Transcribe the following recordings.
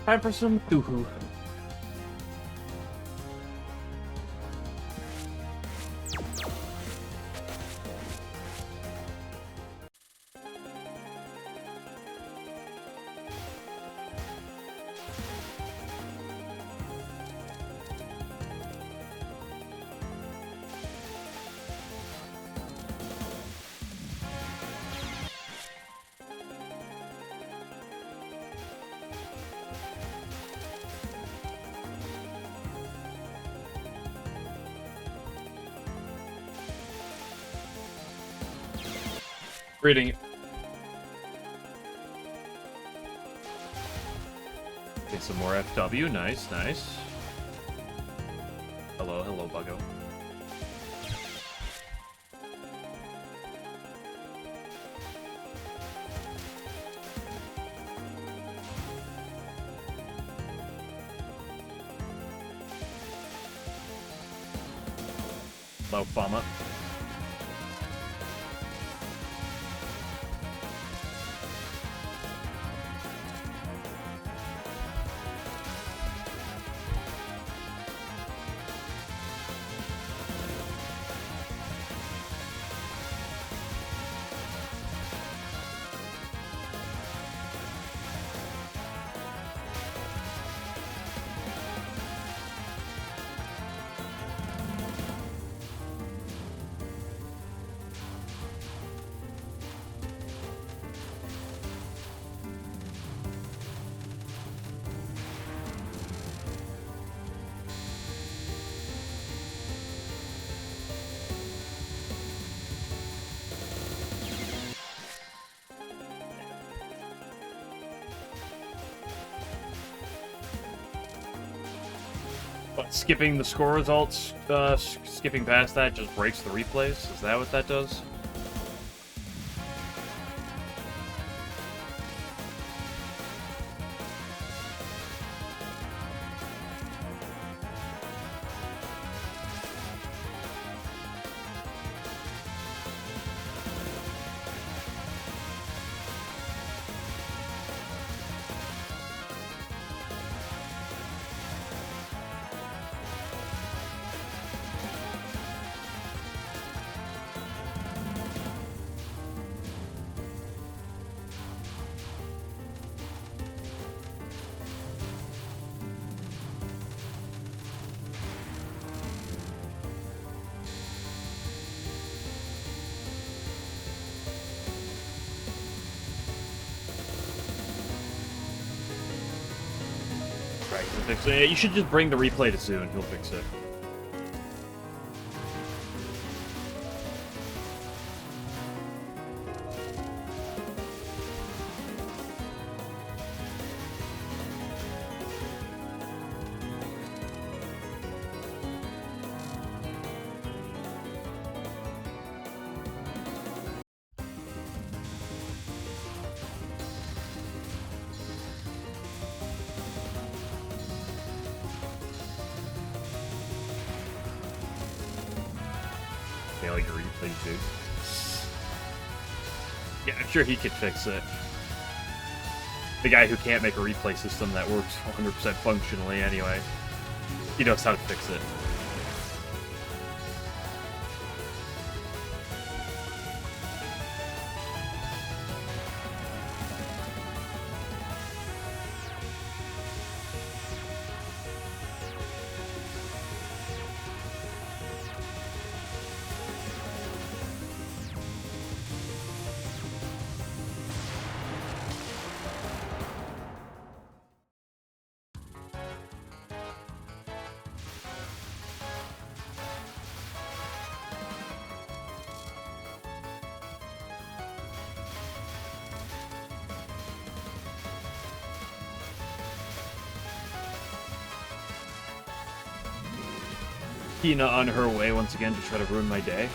Time for some Touhou. Reading it. Okay, some more FW. Nice, nice. Hello, hello, Buggo. Hello, Fama. But skipping the score results, skipping past that just breaks the replays? Is that what that does? Right, he'll fix it. You should just bring the replay to Soon. He'll fix it. Failure replay, dude. Yeah, I'm sure he could fix it. The guy who can't make a replay system that works 100% functionally anyway. He knows how to fix it. Tina on her way once again to try to ruin my day.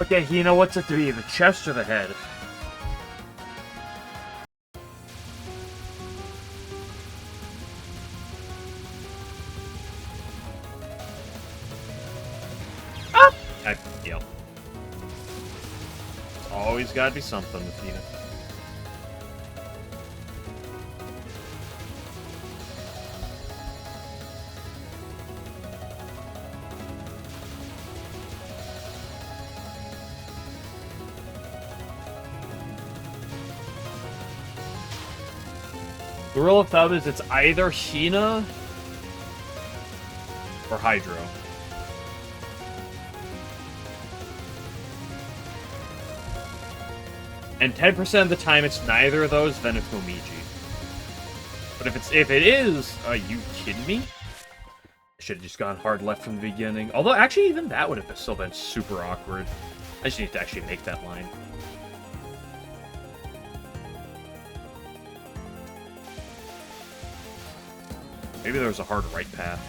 Okay, you know what's it to be, the chest or the head? Ah! Yep. Always gotta be something with you. The rule of thumb is it's either Hina or Hydro. And 10% of the time it's neither of those, then it's Momiji. But if it is, are you kidding me? I should have just gone hard left from the beginning. Although, actually, even that would have still been super awkward. I just need to actually make that line. Maybe there was a hard right path.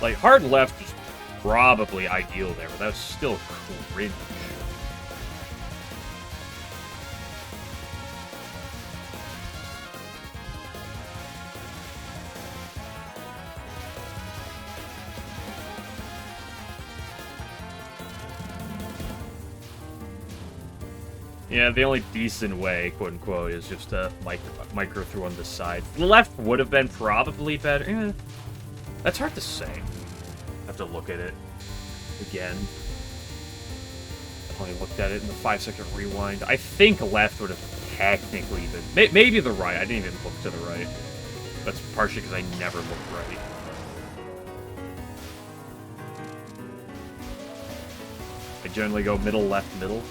Like, hard left is probably ideal there, but that's still cringe. Yeah, the only decent way, quote-unquote, is just to micro through on this side. The left would have been probably better. That's hard to say. I have to look at it again. I only looked at it in the 5-second rewind. I think left would have technically been... Maybe the right. I didn't even look to the right. That's partially because I never looked right. I generally go middle, left, middle.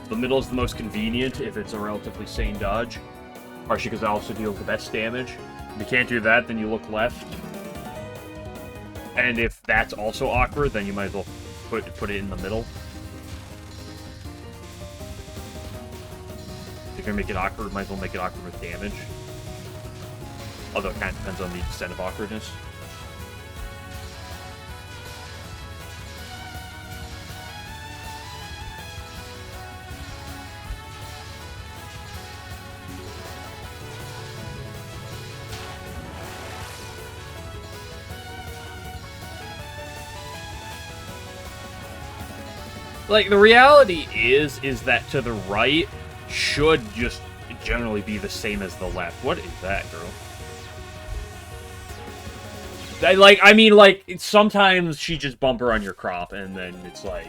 The middle is the most convenient if it's a relatively sane dodge. Partially because it also deals the best damage. If you can't do that, then you look left. And if that's also awkward, then you might as well put it in the middle. If you're gonna make it awkward, might as well make it awkward with damage. Although it kind of depends on the extent of awkwardness. Like, the reality is that to the right should just generally be the same as the left. What is that, girl? I mean, sometimes she just bump her on your crop, and then it's like...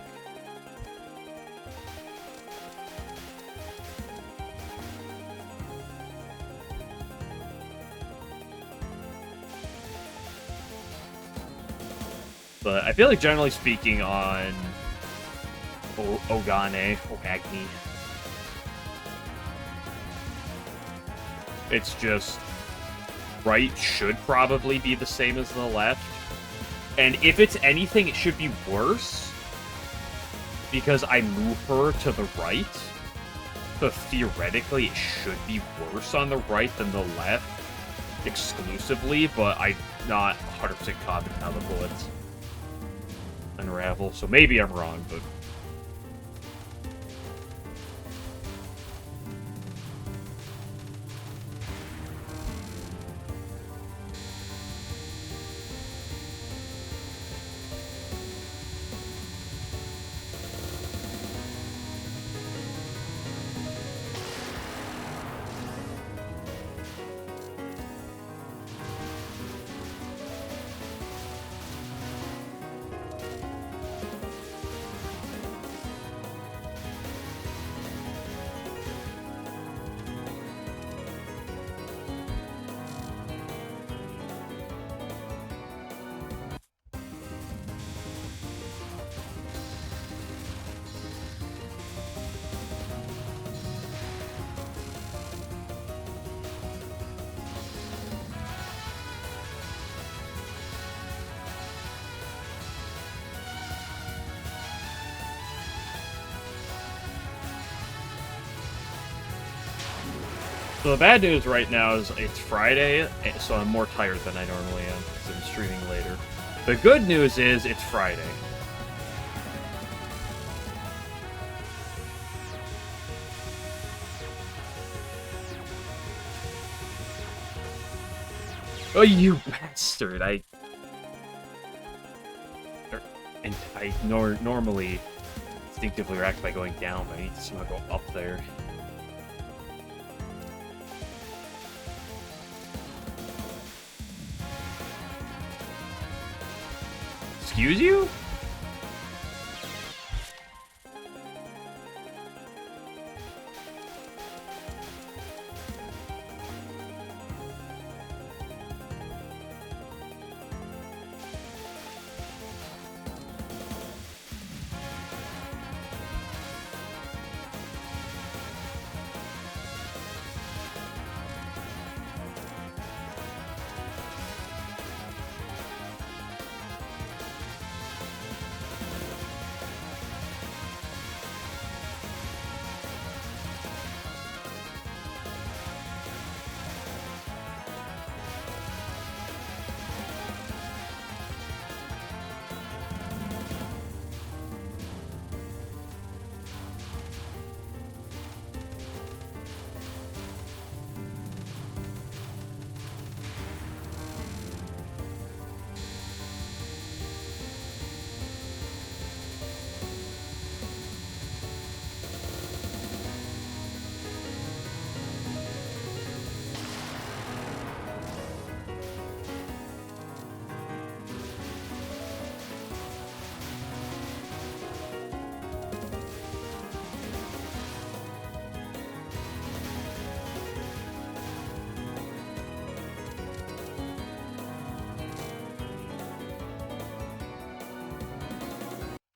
But I feel like, generally speaking, on... Ogane. It's just... right should probably be the same as the left. And if it's anything, it should be worse. Because I move her to the right. So theoretically, it should be worse on the right than the left. Exclusively, but I'm not 100% confident how the bullets unravel. So maybe I'm wrong, but... So the bad news right now is it's Friday, so I'm more tired than I normally am because I'm streaming later. The good news is it's Friday. Oh, you bastard! And I normally instinctively react by going down, but I need to somehow go up there. Excuse you?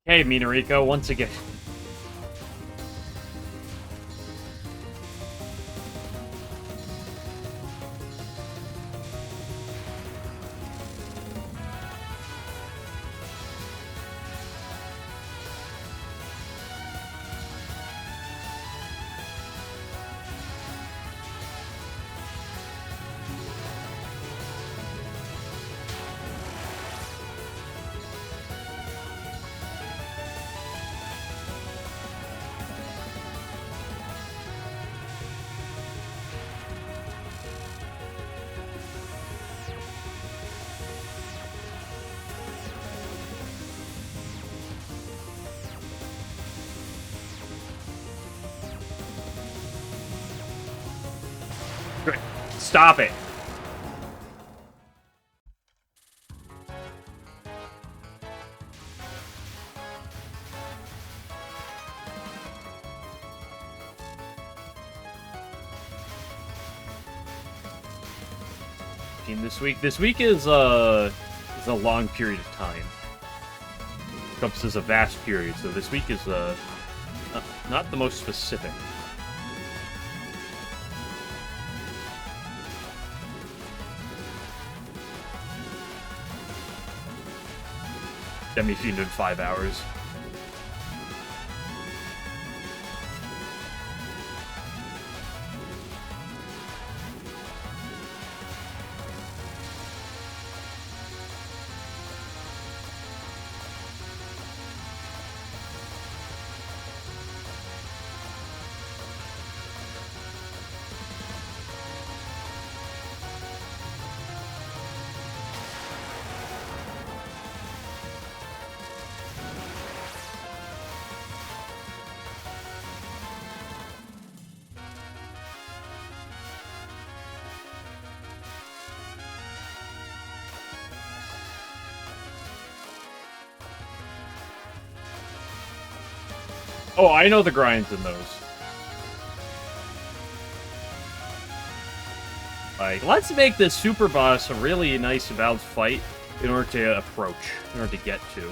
Hey, Minariko, once again. Stop it. This week is a long period of time. Encompasses a vast period, so this week is not the most specific. Demi-fiend in 5 hours. Oh, I know the grinds in those. Like, let's make this super boss a really nice balanced fight in order to approach, in order to get to.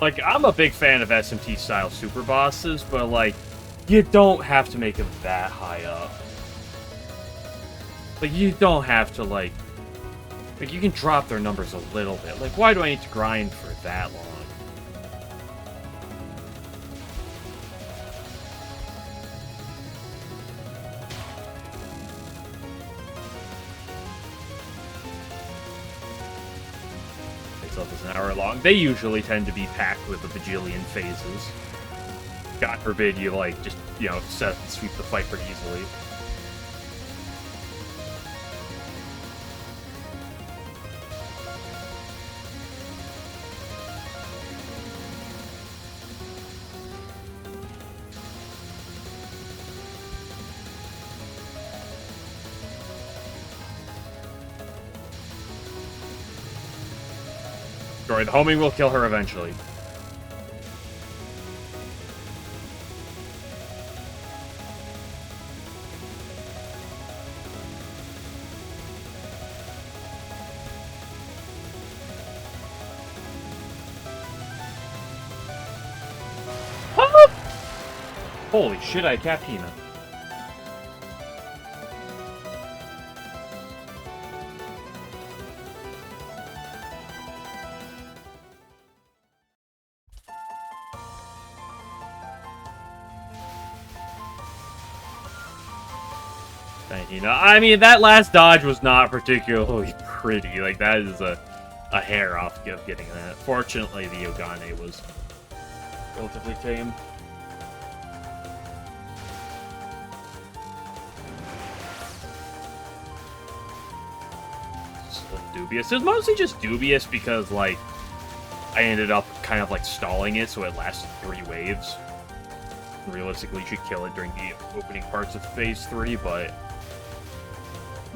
Like, I'm a big fan of SMT-style super bosses, but, like, you don't have to make them that high up. Like, you don't have to, like, you can drop their numbers a little bit. Like, why do I need to grind for that long? Itself is an hour long. They usually tend to be packed with a bajillion phases. God forbid you, like, just, you know, set and sweep the fight pretty easily. Sorry, the homing will kill her eventually. Holy shit, I capped Hina. I mean, that last dodge was not particularly pretty. Like, that is a hair off of getting that. Fortunately, the Yogane was relatively tame. It's dubious. It was mostly just dubious because, like, I ended up kind of, like, stalling it, so it lasted 3 waves. Realistically, you should kill it during the opening parts of Phase 3, but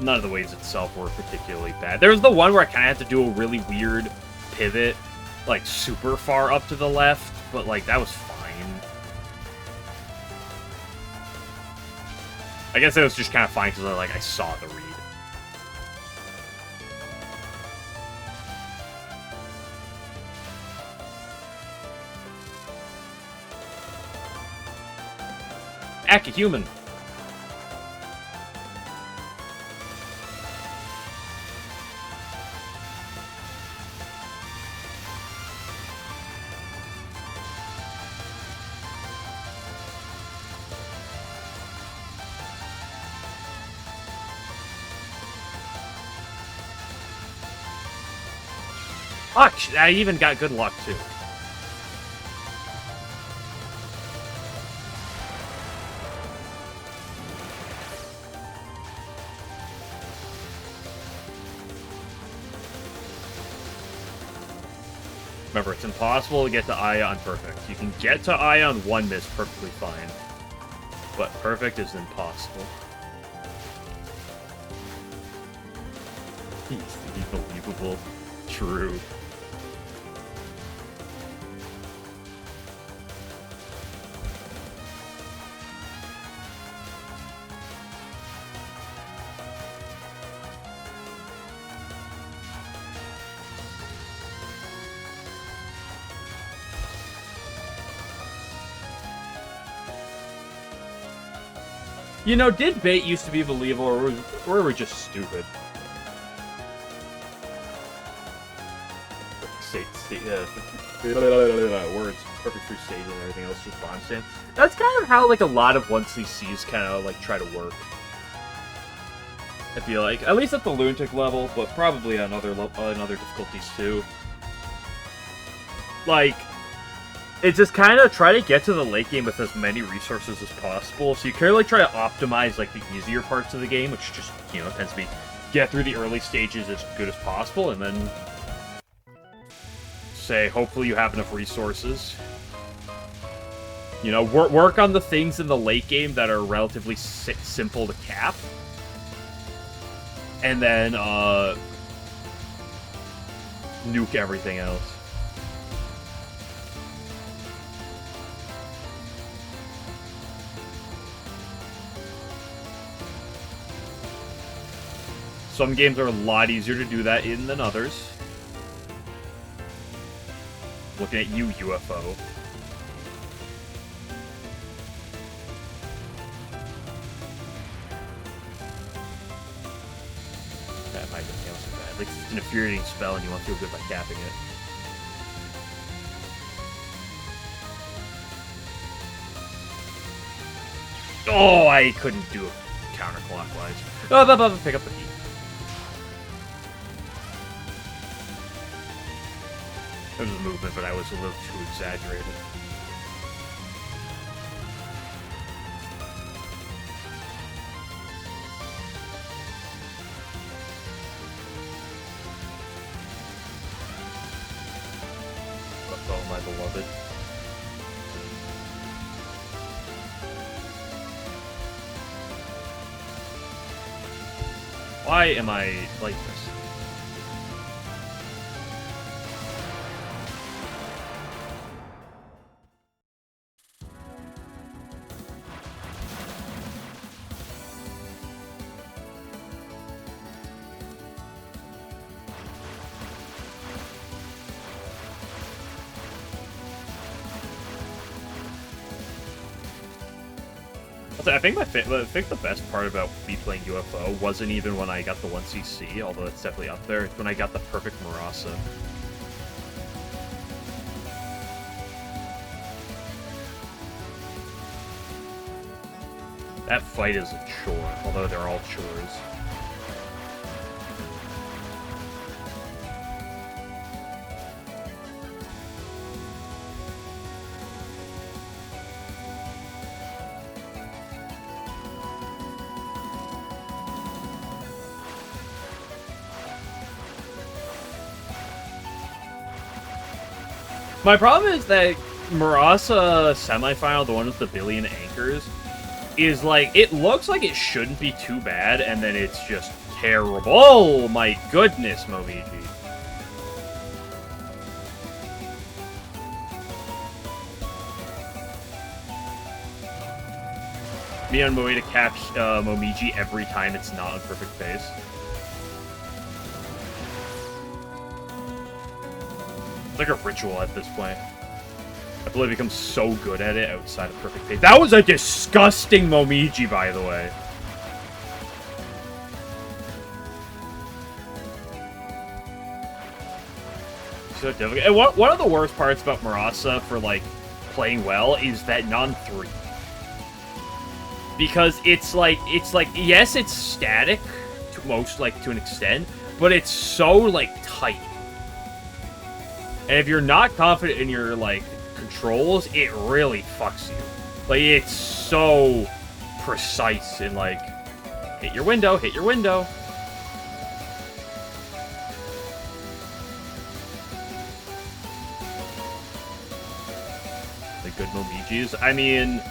none of the waves itself were particularly bad. There was the one where I kind of had to do a really weird pivot, like, super far up to the left, but, like, that was fine. I guess it was just kind of fine because, like, I saw the read. Human. Fuck, I even got good luck too. Remember, it's impossible to get to Aya on perfect. You can get to Aya on 1 miss perfectly fine, but perfect is impossible. He's unbelievable. True. You know, did bait used to be believable, or were we just stupid? Words, perfect through stage and everything else, just bond stand. That's kind of how, like, a lot of 1CCs kind of, like, try to work. I feel like, at least at the lunatic level, but probably on other difficulties too. Like, it's just kind of try to get to the late game with as many resources as possible. So you kind of like try to optimize like the easier parts of the game, which just, you know, tends to be get through the early stages as good as possible, and then say hopefully you have enough resources. You know, work on the things in the late game that are relatively simple to cap, and then nuke everything else. Some games are a lot easier to do that in than others. Looking at you, UFO. I didn't think it was so bad. Like, it's an infuriating spell, and you want to feel good by capping it. Oh, I couldn't do it counterclockwise. Oh, pick up the heat. There was a movement, but I was a little too exaggerated. Oh, my beloved. Why am I like this? I think the best part about me playing UFO wasn't even when I got the 1cc, although it's definitely up there. It's when I got the perfect Marasa. That fight is a chore, although they're all chores. My problem is that Marasa semifinal, the one with the billion anchors, is like, it looks like it shouldn't be too bad, and then it's just terrible. Oh my goodness, Momiji. Me on my way to catch Momiji every time it's not on perfect face. It's like a ritual at this point. I believe he becomes so good at it outside of perfect face. That was a disgusting Momiji, by the way. So difficult. And one of the worst parts about Marasa for, like, playing well is that non-3. Because it's like, yes, it's static to an extent, but it's so, like, tight. And if you're not confident in your, like, controls, it really fucks you. Like, it's so precise and, like, hit your window, hit your window. The good Momijis. I mean,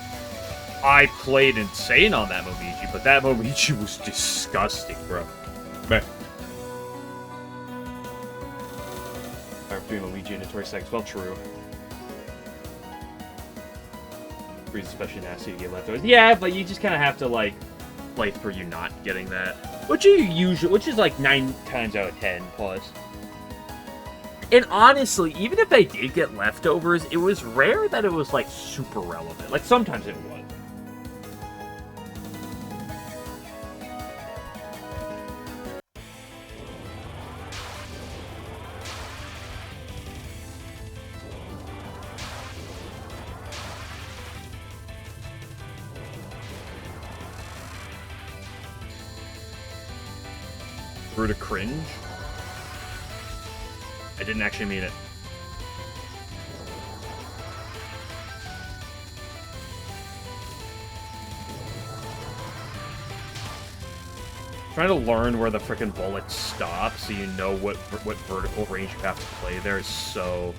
I played insane on that Momiji, but that Momiji was disgusting, bro. Man. Doing Luigi into 26. Well, true. Breeze especially nasty to get leftovers. Yeah, but you just kind of have to, like, play for you not getting that. Which is like 9 times out of 10 plus. And honestly, even if they did get leftovers, it was rare that it was, like, super relevant. Like, sometimes it was. To cringe. I didn't actually mean it. Trying to learn where the frickin' bullets stop so you know what vertical range you have to play there is so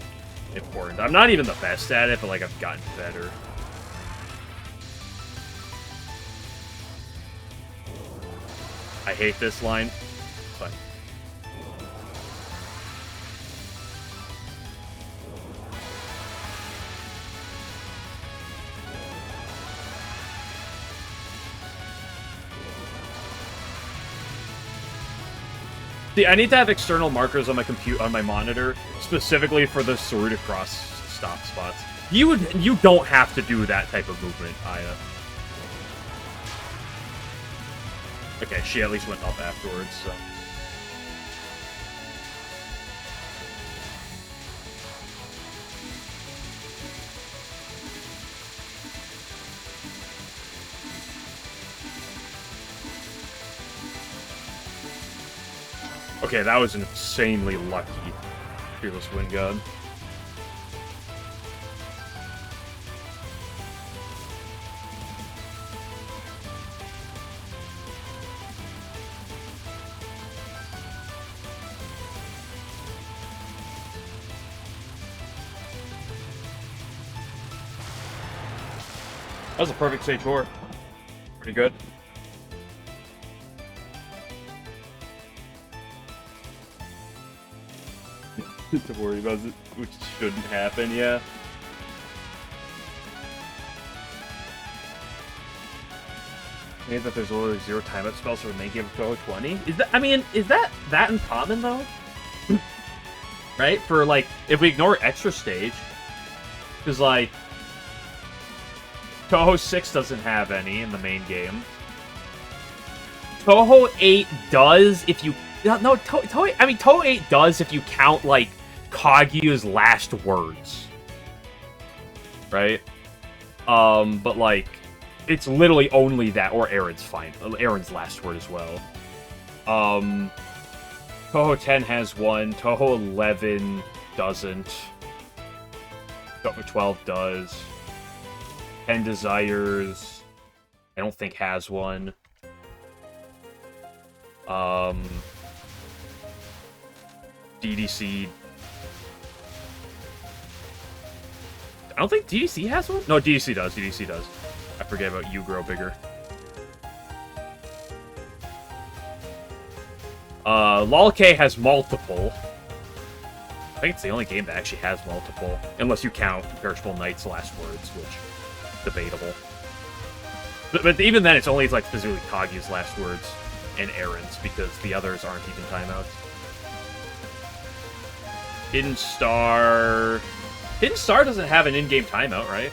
important. I'm not even the best at it, but, like, I've gotten better. I hate this line. But see, I need to have external markers on my monitor specifically for the Saruta cross stop spots. You don't have to do that type of movement, Aya. Okay, she at least went up afterwards, so. Okay, that was an insanely lucky Fearless Wind God. That was a perfect stage 4. Pretty good. To worry about it, which shouldn't happen, yeah. Maybe that there's literally 0 timeout spells for the main game of Touhou 20. Is that? I mean, is that uncommon though? Right? For like, if we ignore extra stage, because like Touhou 6 doesn't have any in the main game. Touhou 8 does if you Touhou 8 does if you count like Kaguya's last words, right? But like, it's literally only that, or Aaron's last word as well. Touhou 10 has one. Touhou 11 doesn't. Touhou 12 does. 10 Desires, I don't think has one. DDC. I don't think DDC has one? No, DDC does. DDC does. I forget about You Grow Bigger. LOL-K has multiple. I think it's the only game that actually has multiple. Unless you count Perishable Knight's last words, which, debatable. But even then, it's only like specifically Kaguya's last words and Aaron's, because the others aren't even timeouts. Hidden Star... Hidden Star doesn't have an in-game timeout, right?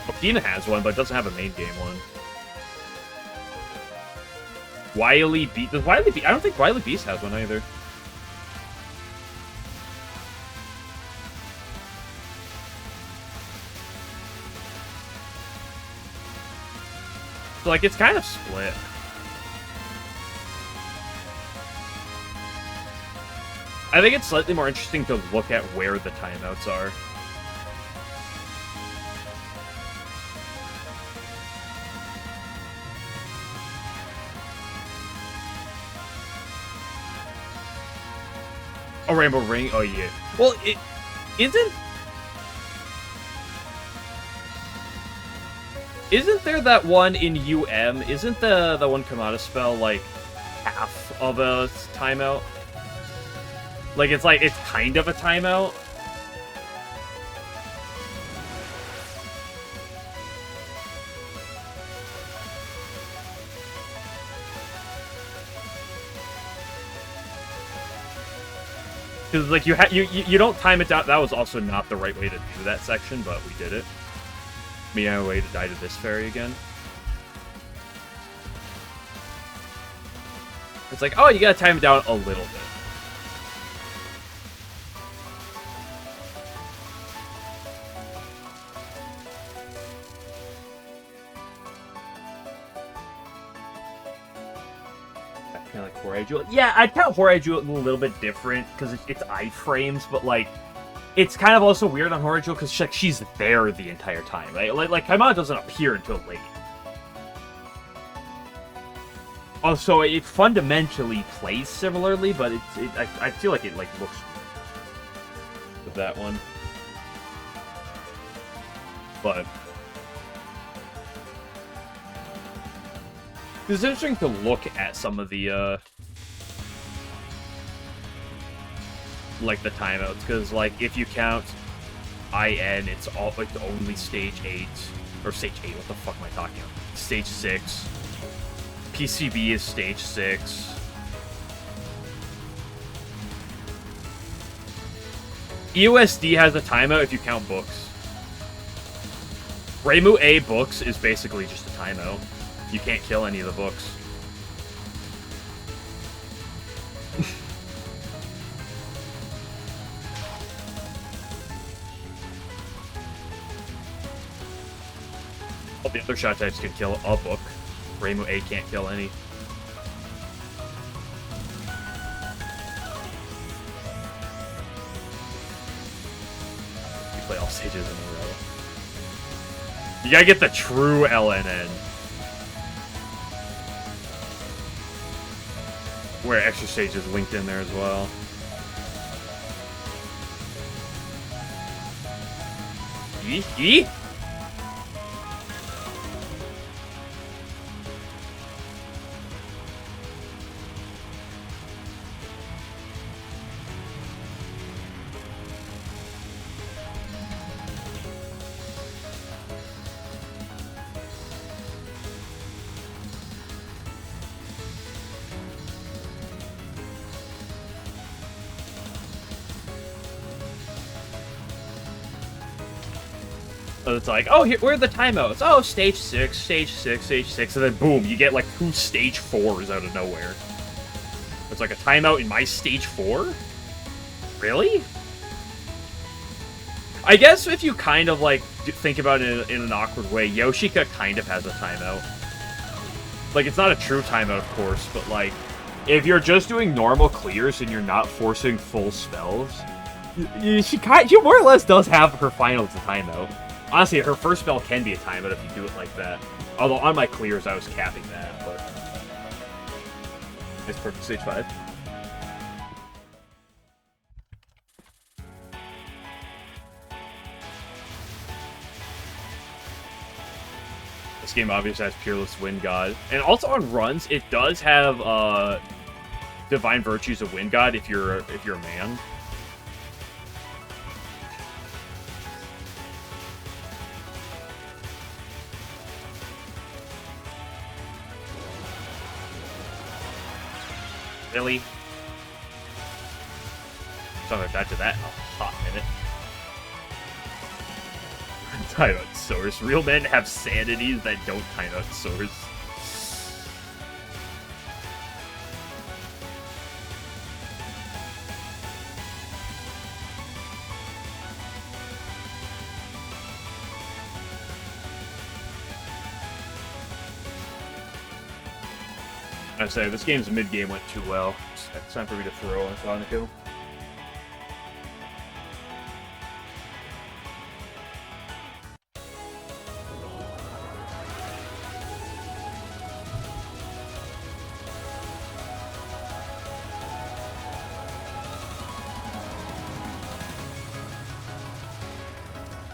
Okina has one, but it doesn't have a main game one. Wily Beast... Does Wily Beast... I don't think Wily Beast has one either. So, like, it's kind of split. I think it's slightly more interesting to look at where the timeouts are. Oh, Rainbow Ring? Oh, yeah. Well, it isn't... Isn't there that one in UM? Isn't the one Kamada spell, like, half of a timeout? Like, it's kind of a timeout. Because, like, you don't time it down. That was also not the right way to do that section, but we did it. Me on my way to die to this fairy again. It's like, oh, you gotta time it down a little bit. Kind of like Horaiju. Yeah, I'd count Horaiju a little bit different because it's iframes, but like, it's kind of also weird on Horaiju because she's there the entire time, right? Like Kaimana doesn't appear until late. Also, it fundamentally plays similarly, but I feel like it like looks with that one. But it's interesting to look at some of the like the timeouts, because like if you count IN, it's only stage 8 or stage 8. What the fuck am I talking about? Stage 6. PCB is stage 6. EUSD has a timeout if you count books. Reimu A books is basically just a timeout. You can't kill any of the books. All the other shot types can kill a book. Reimu A can't kill any. stages in a row. You gotta get the true LNN. Where extra stage is linked in there as well. Yee? So it's like, oh, here, where are the timeouts? Oh, stage 6, stage 6, stage 6, and then boom, you get like 2 stage 4s out of nowhere. It's like a timeout in my stage 4? Really? I guess if you kind of like think about it in an awkward way, Yoshika kind of has a timeout. Like, it's not a true timeout, of course, but like, if you're just doing normal clears and you're not forcing full spells, she more or less does have her final as a timeout. Honestly, her first spell can be a timeout if you do it like that. Although on my clears, I was capping that, but... It's perfect stage 5. This game obviously has Peerless Wind God. And also on runs, it does have Divine Virtues of Wind God if you're a man. Really? Something like that to that in a hot minute. Timeout source. Real men have sanities that don't timeout source. I say, this game's mid-game went too well. It's time for me to throw on Sonico.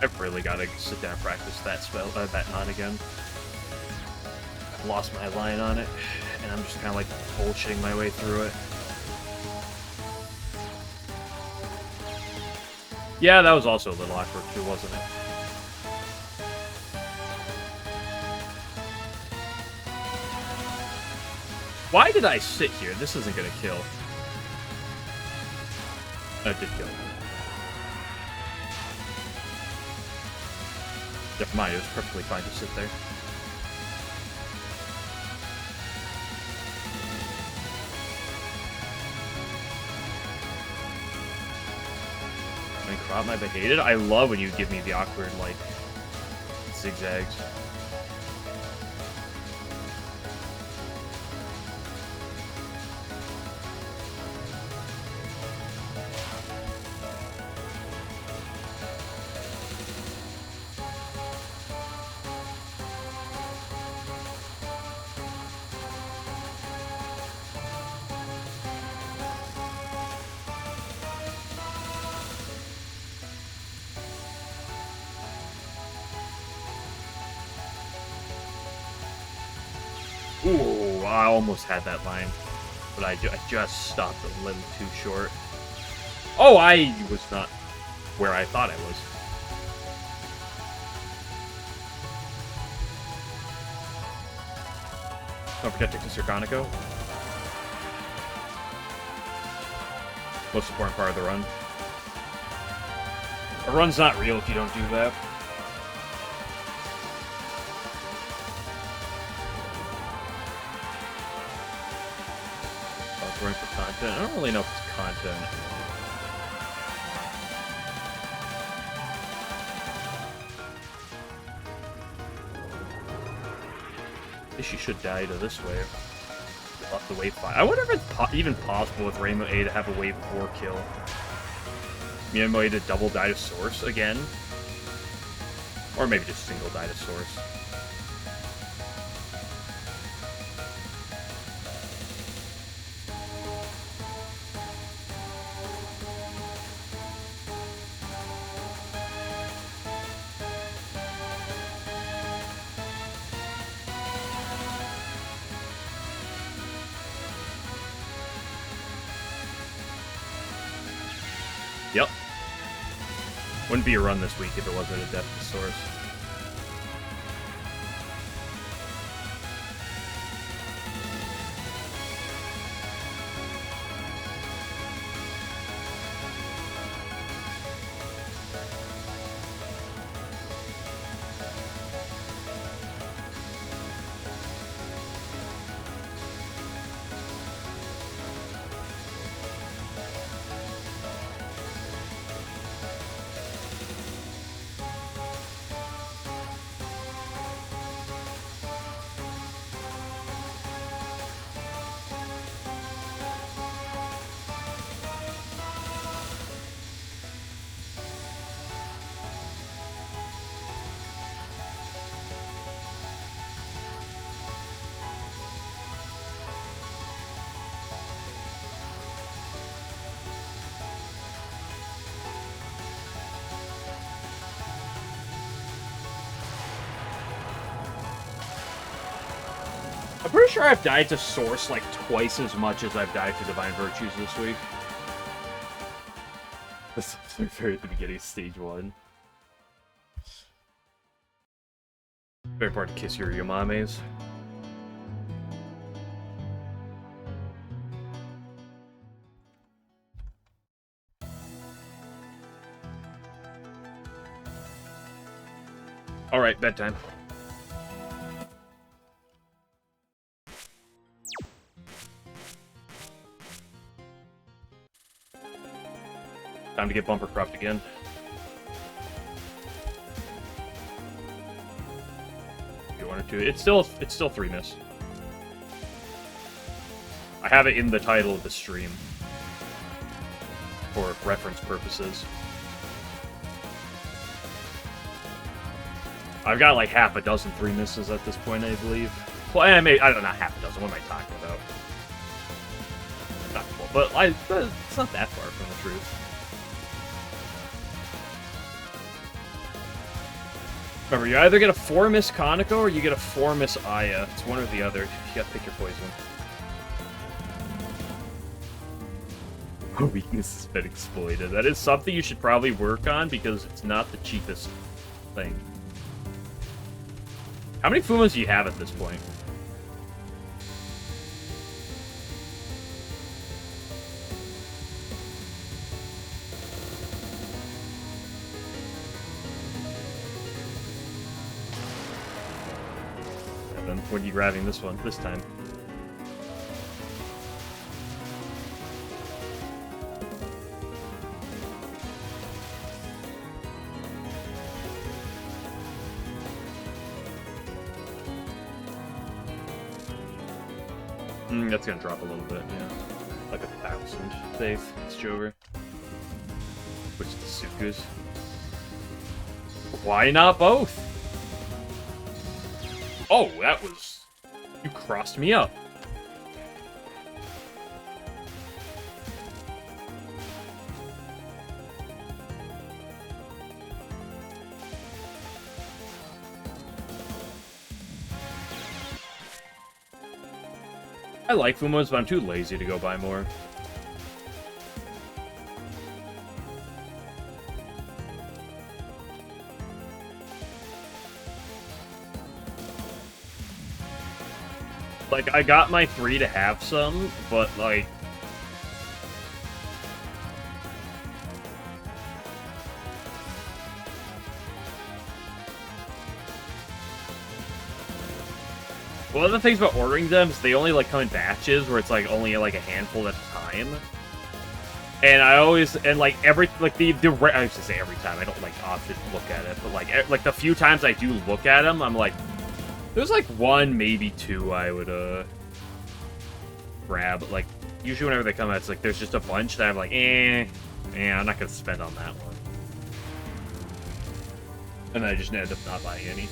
I've really got to sit down and practice that spell, that non again. I've lost my line on it, and I'm just kind of like bullshitting my way through it. Yeah, that was also a little awkward too, wasn't it? Why did I sit here? This isn't gonna kill. That did kill. Never mind, it was perfectly fine to sit there. Crop my behated. I love when you give me the awkward, like, zigzags. Ooh, I almost had that line, but I just stopped a little too short. Oh, I was not where I thought I was. Don't forget to kiss your Kaneko. Most important part of the run. A run's not real if you don't do that. Running for content. I don't really know if it's content. I guess you should die to this wave. Off the wave 5. I wonder if it's even possible with Rainbow A to have a wave 4 kill. Rainbow A to double die to source again. Or maybe just single Dinosaurs. Yep. Wouldn't be a run this week if it wasn't a Depthosaurus. I'm pretty sure I've died to Source like twice as much as I've died to Divine Virtues this week. This is very at the beginning of stage 1. Very hard to kiss your Yamames. Alright, bedtime. Time to get bumper cropped again. You wanted to. It's still 3 miss. I have it in the title of the stream for reference purposes. I've got like half a dozen 3 misses at this point, I believe. Well, I don't know, half a dozen. What am I talking about? Not cool, but it's not that far from the truth. Remember, you either get a 4-miss Conoco or you get a 4-miss Aya. It's one or the other. You gotta pick your poison. Weakness has been exploited. That is something you should probably work on because it's not the cheapest thing. How many Fumas do you have at this point? When are you grabbing this one this time? That's gonna drop a little bit, yeah. Like 1,000. Safe. It's Jover. Which is the Sukus. Why not both? Oh, that was... You crossed me up. I like Fumos, but I'm too lazy to go buy more. Like, I got my 3 to have some, but, like... One of the things about ordering them is they only, like, come in batches where it's, like, only, like, a handful at a time. And I always... And, like, I used to say every time, I don't, like, often look at it, but, like, the few times I do look at them, I'm like... There's, like, 1, maybe 2 I would, grab. Like, usually whenever they come out, it's like, there's just a bunch that I'm like, I'm not gonna spend on that one. And then I just ended up not buying any.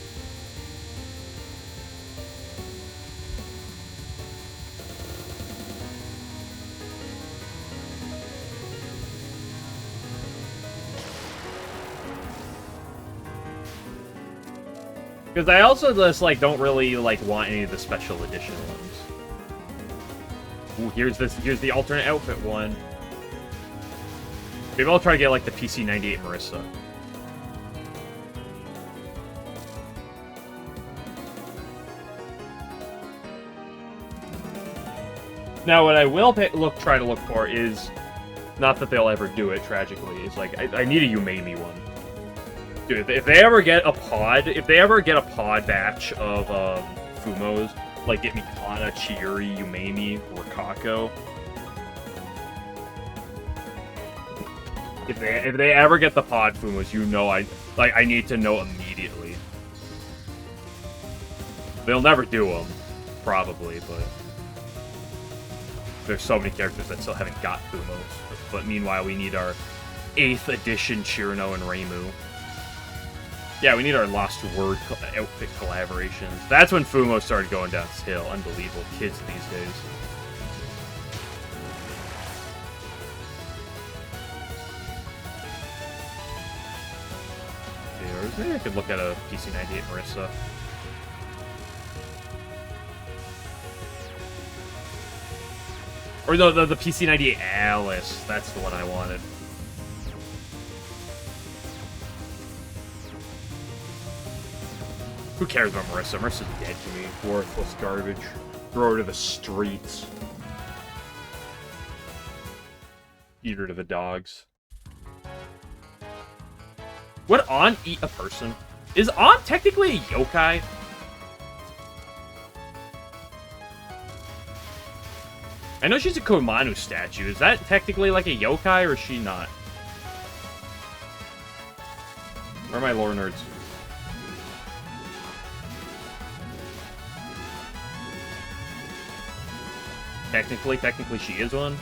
Because I also just, like, don't really, like, want any of the special edition ones. Ooh, here's the alternate outfit one. Maybe I'll try to get, like, the PC98 Marissa. Now, what I will try to look for is, not that they'll ever do it, tragically, is, like, I need a Umami one. Dude, if they ever get a pod batch of Fumos, like get me Kana, Chiuri, Umami, Rikako. If they ever get the pod Fumos, you know I need to know immediately. They'll never do them, probably, but there's so many characters that still haven't got Fumos. But meanwhile, we need our 8th edition Chirino and Reimu. Yeah, we need our Lost Word outfit collaborations. That's when Fumo started going downhill. Unbelievable kids these days. Maybe I could look at a PC98 Marissa. Or the PC98 Alice. That's the one I wanted. Who cares about Marissa? Marissa's dead to me. Worthless garbage. Throw her to the streets. Eat her to the dogs. Would On eat a person? Is On technically a yokai? I know she's a Komanu statue. Is that technically like a yokai, or is she not? Where are my lore nerds? Technically she is one.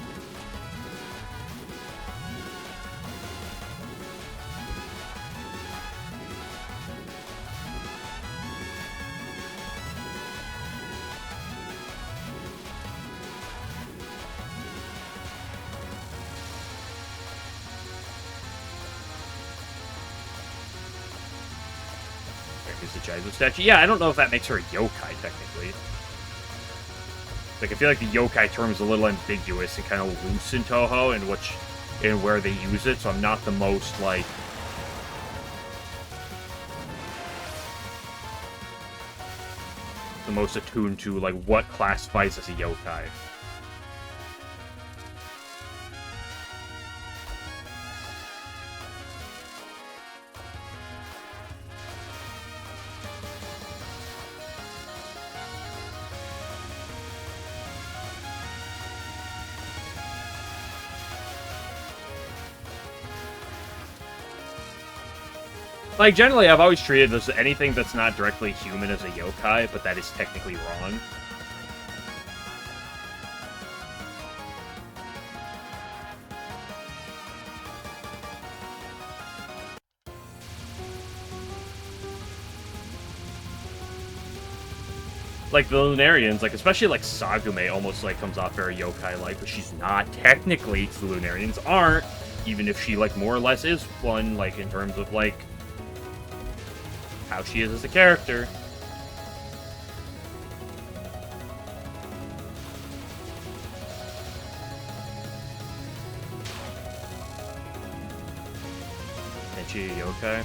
There's the Jaizo statue. Yeah, I don't know if that makes her a yokai, technically. Like, I feel like the yokai term is a little ambiguous and kind of loose in Touhou and where they use it, so I'm not the most, like... the most attuned to, like, what classifies as a yokai. Like, generally, I've always treated this anything that's not directly human as a yokai, but that is technically wrong. Like, the Lunarians, like, especially, like, Sagume almost, like, comes off very yokai-like, but she's not technically, the Lunarians aren't, even if she, like, more or less is one, like, in terms of, like, how she is as a character. And she a yokai?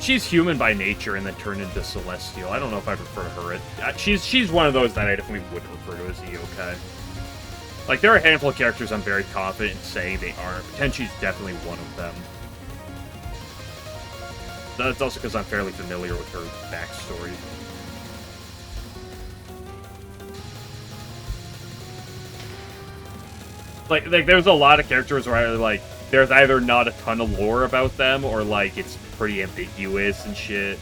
She's human by nature and then turned into celestial. I don't know if I prefer her. She's one of those that I definitely would refer to as a yokai. Like, there are a handful of characters I'm very confident in saying they aren't. Tenchi's definitely one of them. That's also because I'm fairly familiar with her backstory. Like, there's a lot of characters where, like, there's either not a ton of lore about them, or, like, it's pretty ambiguous and shit.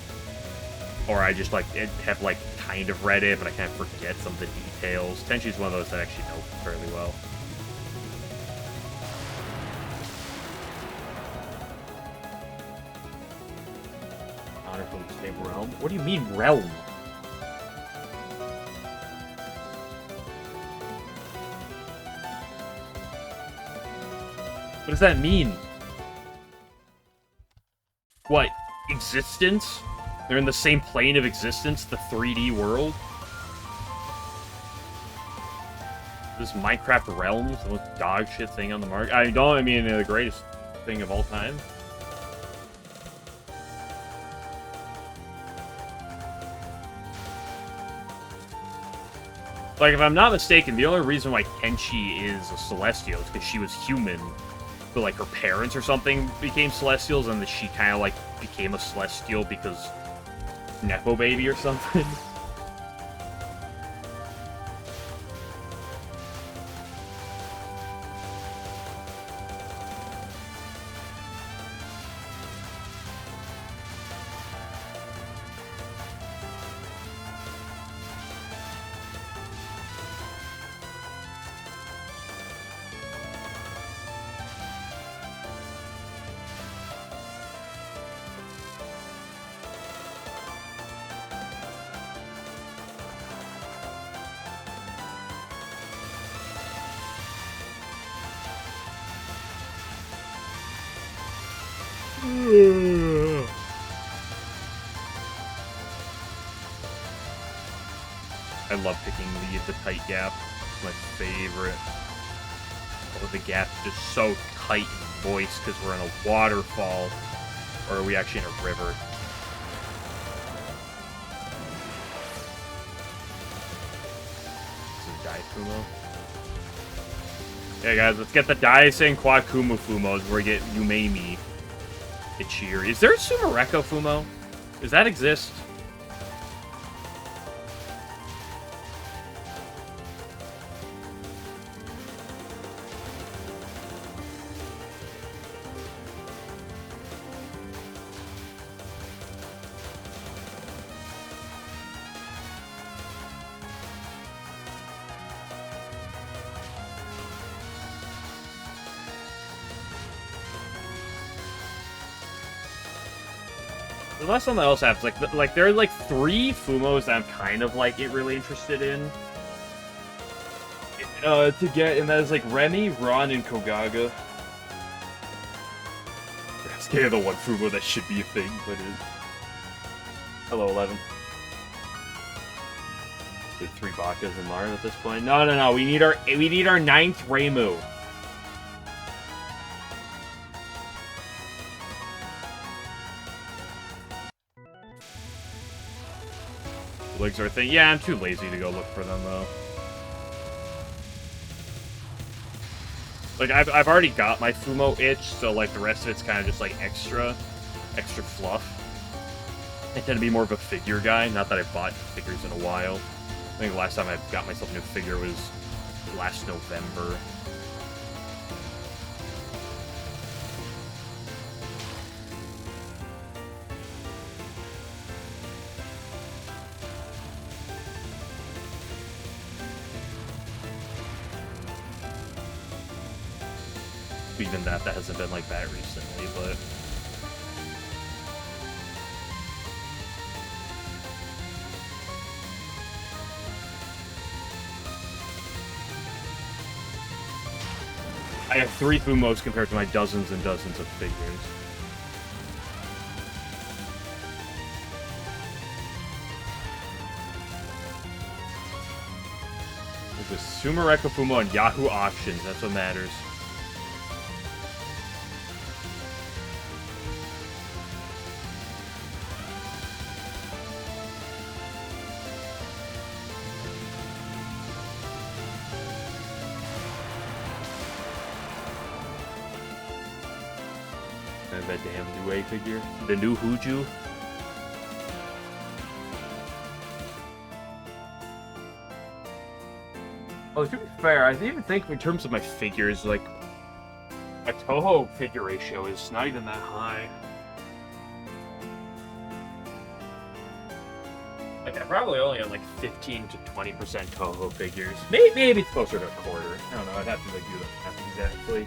Or I just, like, have, like, kind of read it, but I kind of forget some of the details. Tenchi's one of those that I actually know fairly well. Honor from the same realm? What do you mean, realm? What does that mean? What? Existence? They're in the same plane of existence, the 3D world? This Minecraft Realms, the most dog shit thing on the market. I mean, the greatest thing of all time. Like, if I'm not mistaken, the only reason why Kenshi is a Celestial is because she was human, but, like, her parents or something became Celestials, and she kind of, like, became a Celestial because Nepo baby or something. I love picking the tight gap. It's my favorite. Oh, the gap's just so tight and moist because we're in a waterfall. Or are we actually in a river? This is Daifumo. Yeah, guys, let's get the Daisen Quad Kumu Fumos where we get Yumemi. Ichiri. Is there a Sumereko Fumo? Does that exist? Unless something else happens, like there are like 3 Fumos that I'm kind of like really interested in. To get, and that is like Remy, Ron, and Kogaga. That's kind of the one Fumo that should be a thing, but it is. Hello, 11. The 3 Bakas and Mara at this point. No. We need our 9th Reimu. Legs are a thing. Yeah, I'm too lazy to go look for them, though. Like, I've already got my Fumo itch, so, like, the rest of it's kind of just, like, extra fluff. I tend to be more of a figure guy, not that I've bought figures in a while. I think the last time I got myself a new figure was last November. Even that hasn't been like that recently, but I have 3 Fumos compared to my dozens and dozens of figures. There's a Sumereko Fumo on Yahoo Auctions, that's what matters. That damn new A figure. The new Huju. Oh, to be fair, I even think in terms of my figures, like, my Touhou figure ratio is not even that high. Like, I probably only have like 15 to 20% Touhou figures. Maybe it's closer to a quarter. I don't know, I'd have to like do the math exactly.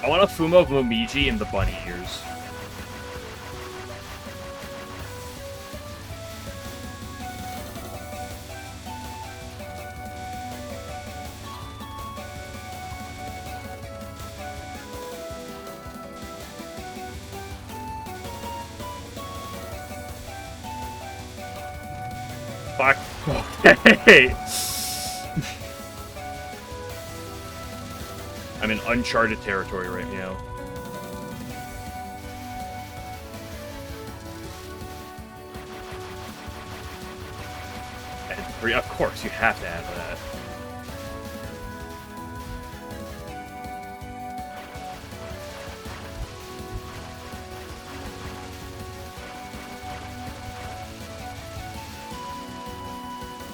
I want a Fumo of Momiji in the bunny ears. Fuck. Okay. I'm in uncharted territory right now. And three, of course, you have to have that.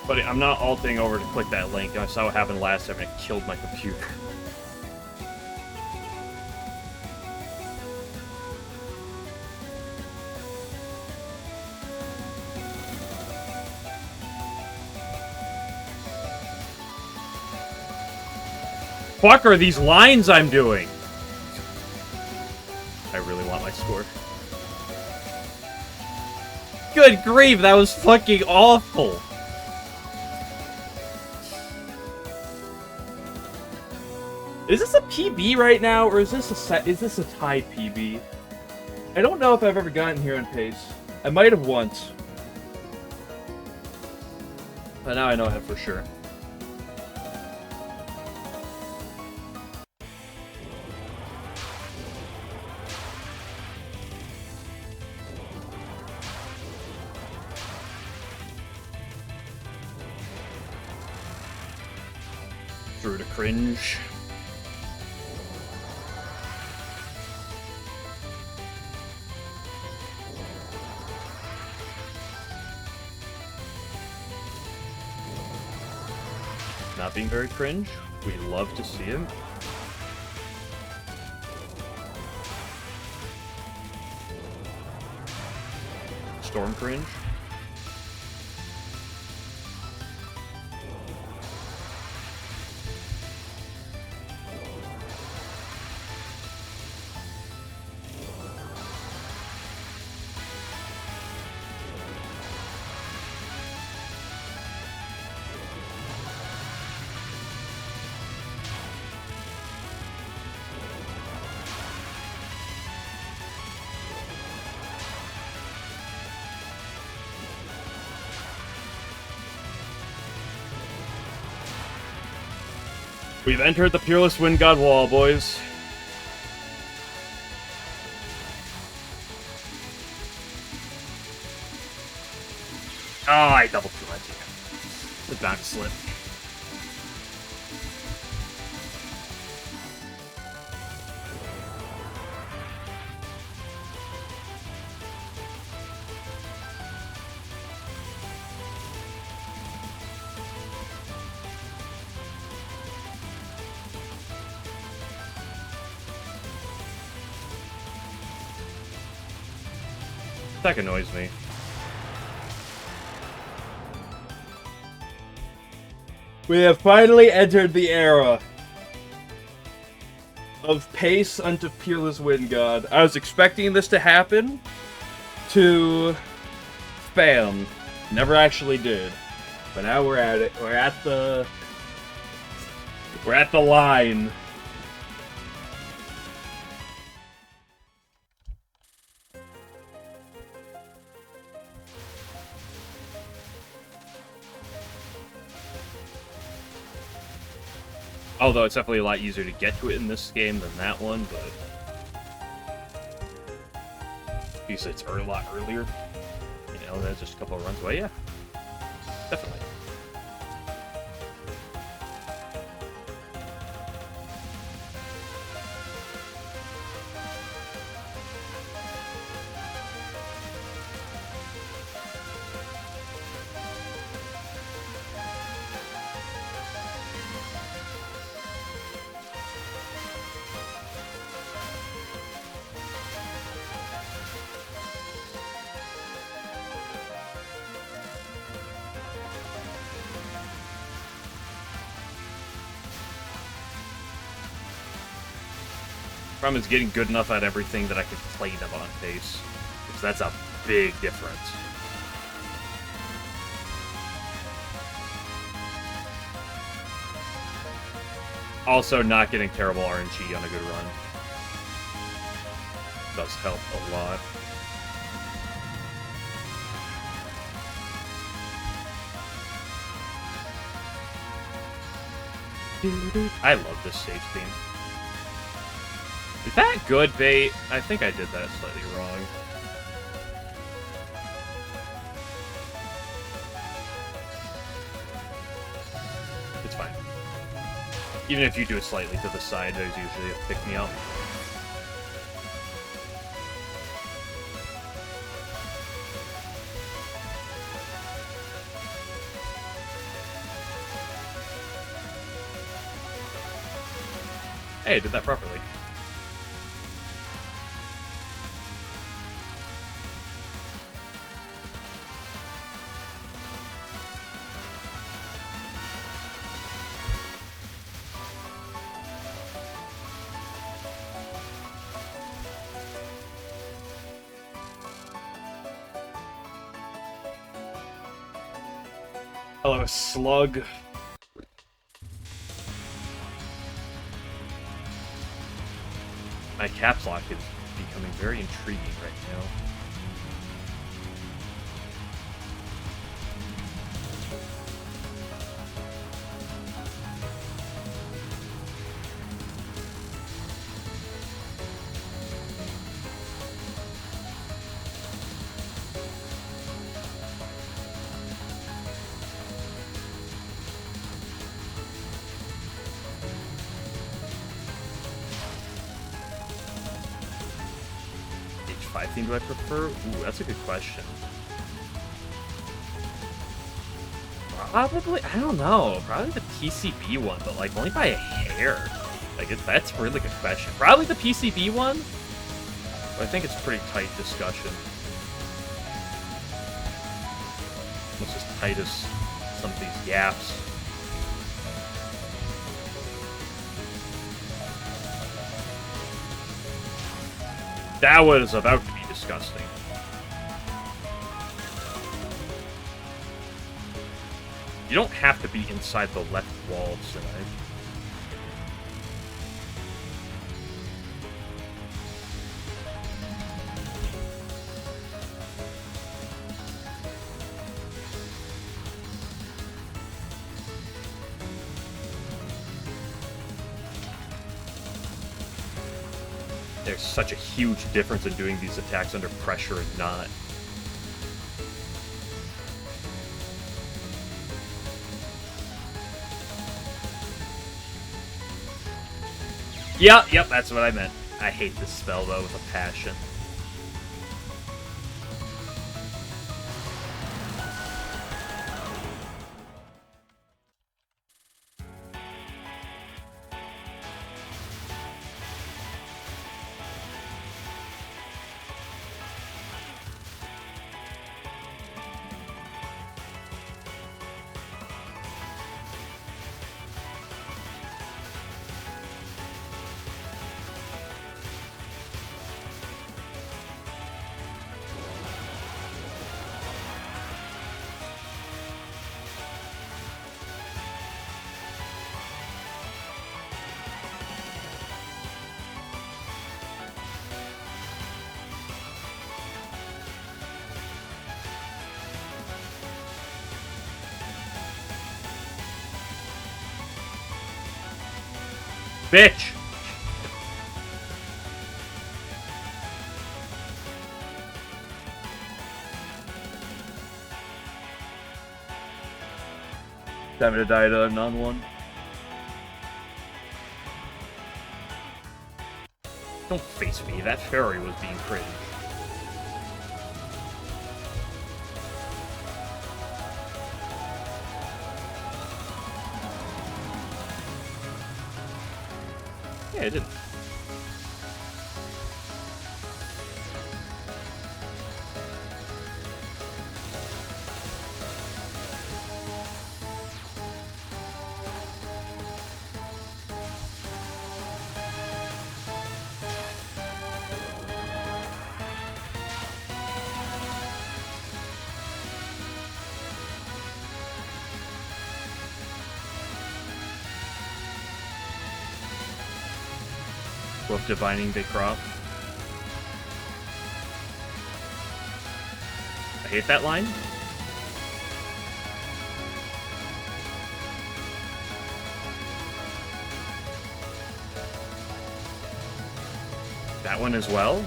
But I'm not alting over to click that link. I saw what happened last time and it killed my computer. Fuck are these lines I'm doing? I really want my score. Good grief, that was fucking awful. Is this a PB right now, or is this a tied PB? I don't know if I've ever gotten here on pace. I might have once. But now I know that for sure. Through to cringe. Not being very cringe. We love to see him. Storm cringe. We've entered the Peerless Wind God wall, boys. Oh, I double clicked it. The back slip. That annoys me. We have finally entered the era of pace unto Peerless Wind God. I was expecting this to happen to spam. Never actually did. But now we're at it. We're at the line. Although it's definitely a lot easier to get to it in this game than that one, but because it's a lot earlier. You know, that's just a couple of runs away. Yeah, definitely. Problem is getting good enough at everything that I can play them on pace. Because that's a big difference. Also, not getting terrible RNG on a good run does help a lot. I love this stage theme. Is that good, bait? I think I did that slightly wrong. It's fine. Even if you do it slightly to the side, there's usually a pick-me-up. Hey, I did that properly. Hello, slug. My caps lock is becoming very intriguing right now. Theme do I prefer? Ooh, that's a good question. Probably, I don't know. Probably the PCB one, but like only by a hair. Like that's a really good question. Probably the PCB one. But I think it's a pretty tight discussion. Almost as tight as some of these gaps. That was about to be disgusting. You don't have to be inside the left wall tonight. There's such a huge difference in doing these attacks under pressure and not. Yep, that's what I meant. I hate this spell, though, with a passion. Bitch! Time to die to a non-one. Don't face me, that fairy was being cringe. Yeah, I didn't. Wolf divining big crop. I hate that line. That one as well.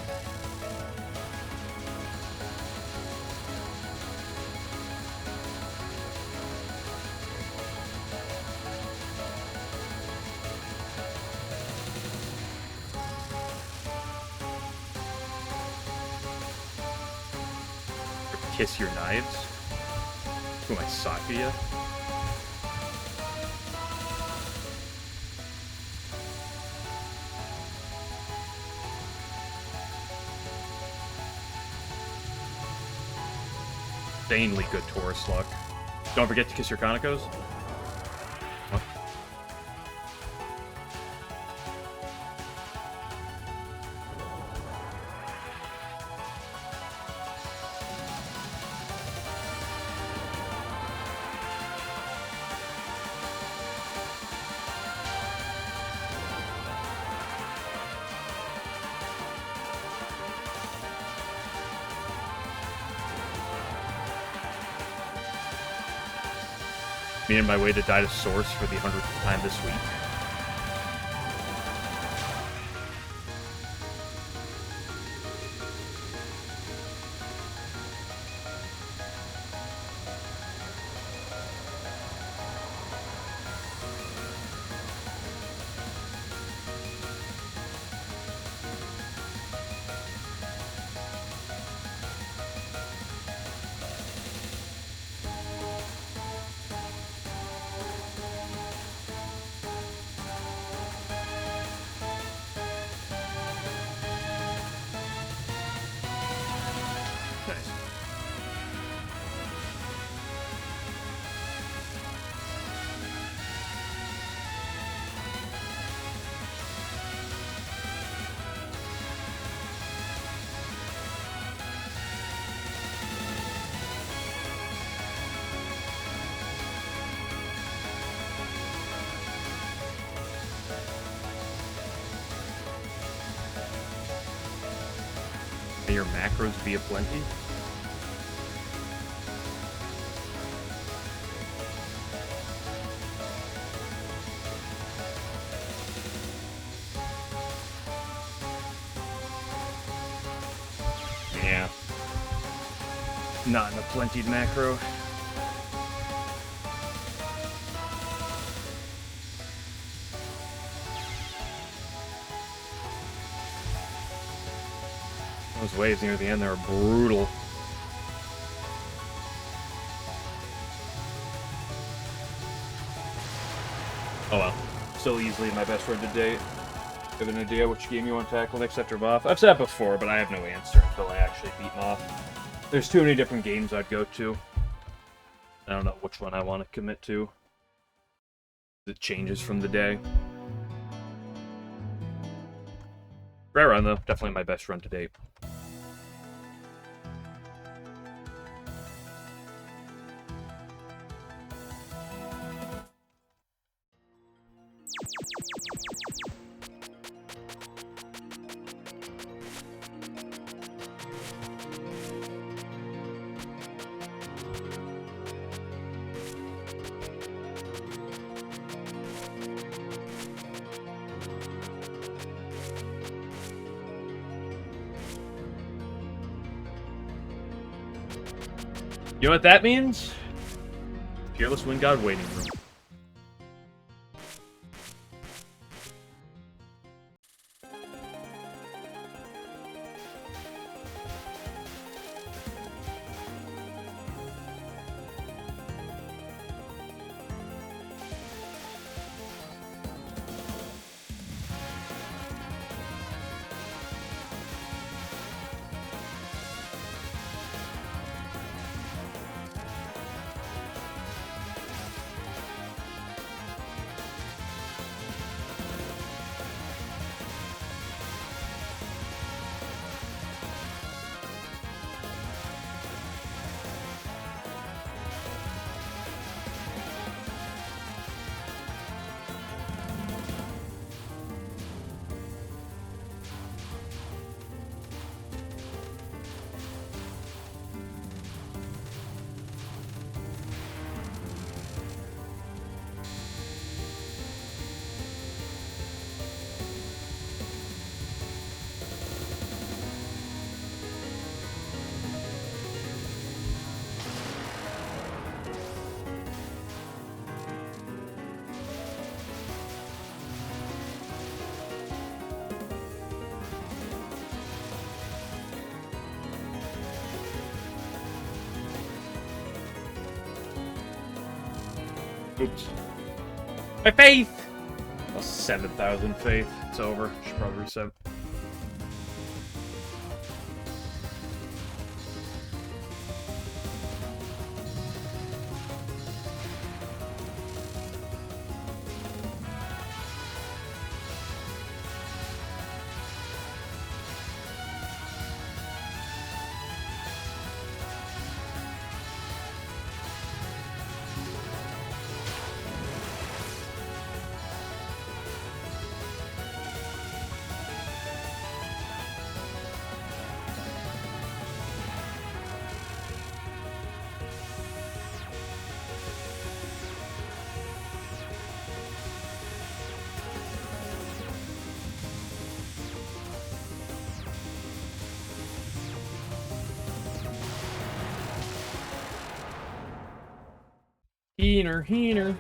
Kiss your knives. Who am I, Sakuya? Insanely good Taurus luck. Don't forget to kiss your Konakos. What? Me on my way to die to Source for the 100th time this week. May your macros be aplenty. Yeah. Not an aplenty macro. Those waves near the end there are brutal. Oh well. Still easily my best run to date. Have an idea which game you want to tackle next after Moth? I've said it before, but I have no answer until I actually beat Moth. There's too many different games I'd go to. I don't know which one I want to commit to. It changes from the day. Great run though. Definitely my best run to date. You know what that means? Fearless Wind God waiting room. Oops. My faith! Lost 7,000 faith. It's over. Should probably reset. Heener.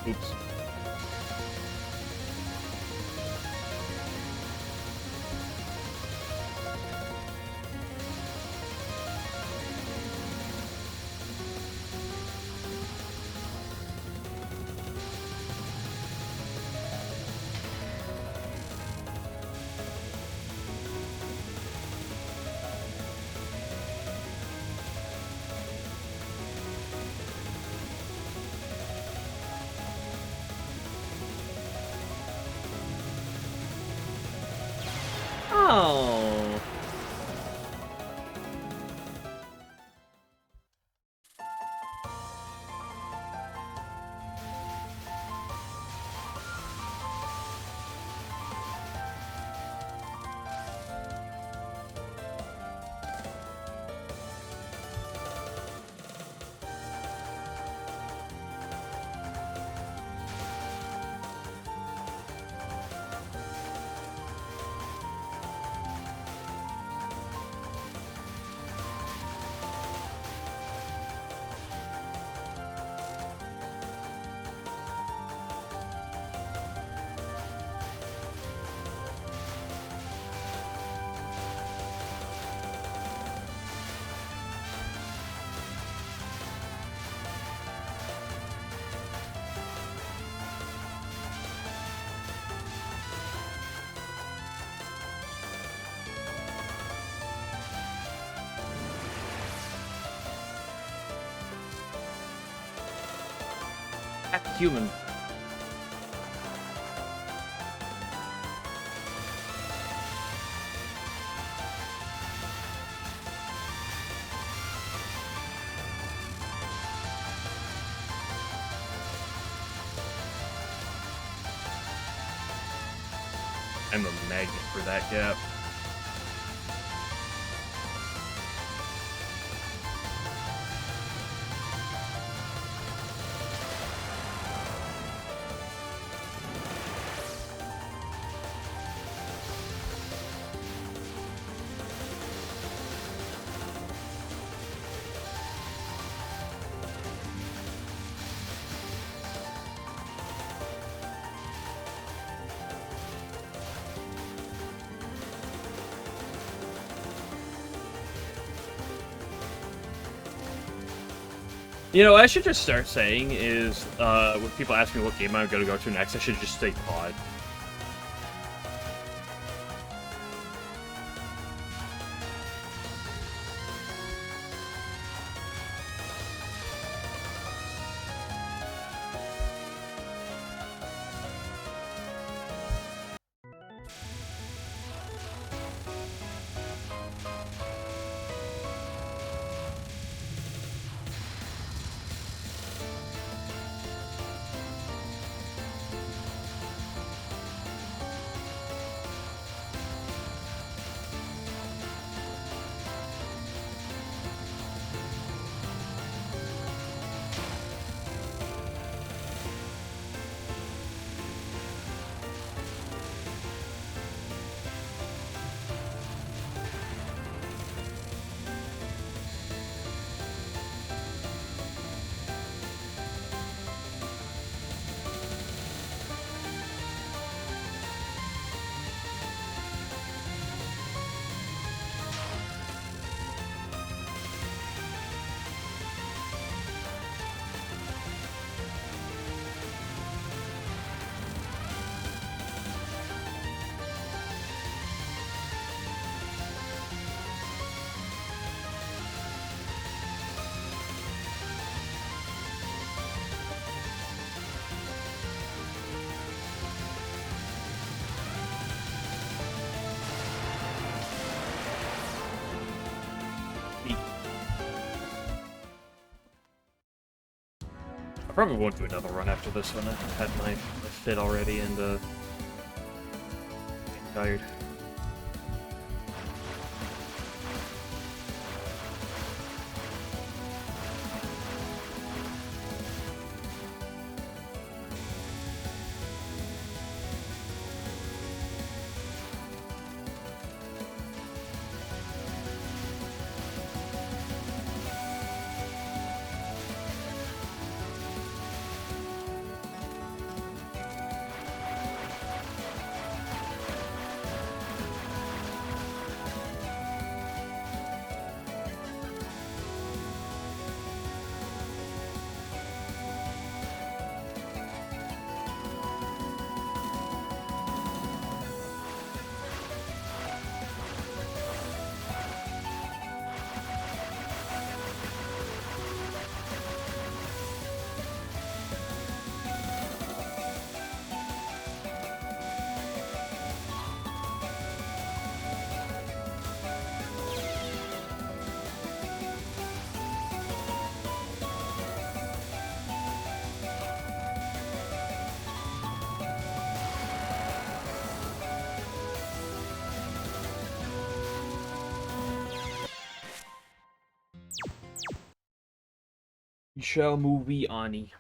Oops. Oh. human. I'm a magnet for that gap. You know, what I should just start saying is, when people ask me what game I'm gonna go to next, I should just say COD. I probably won't do another run after this one. I've had my fit already and, getting tired. You shall move Ani.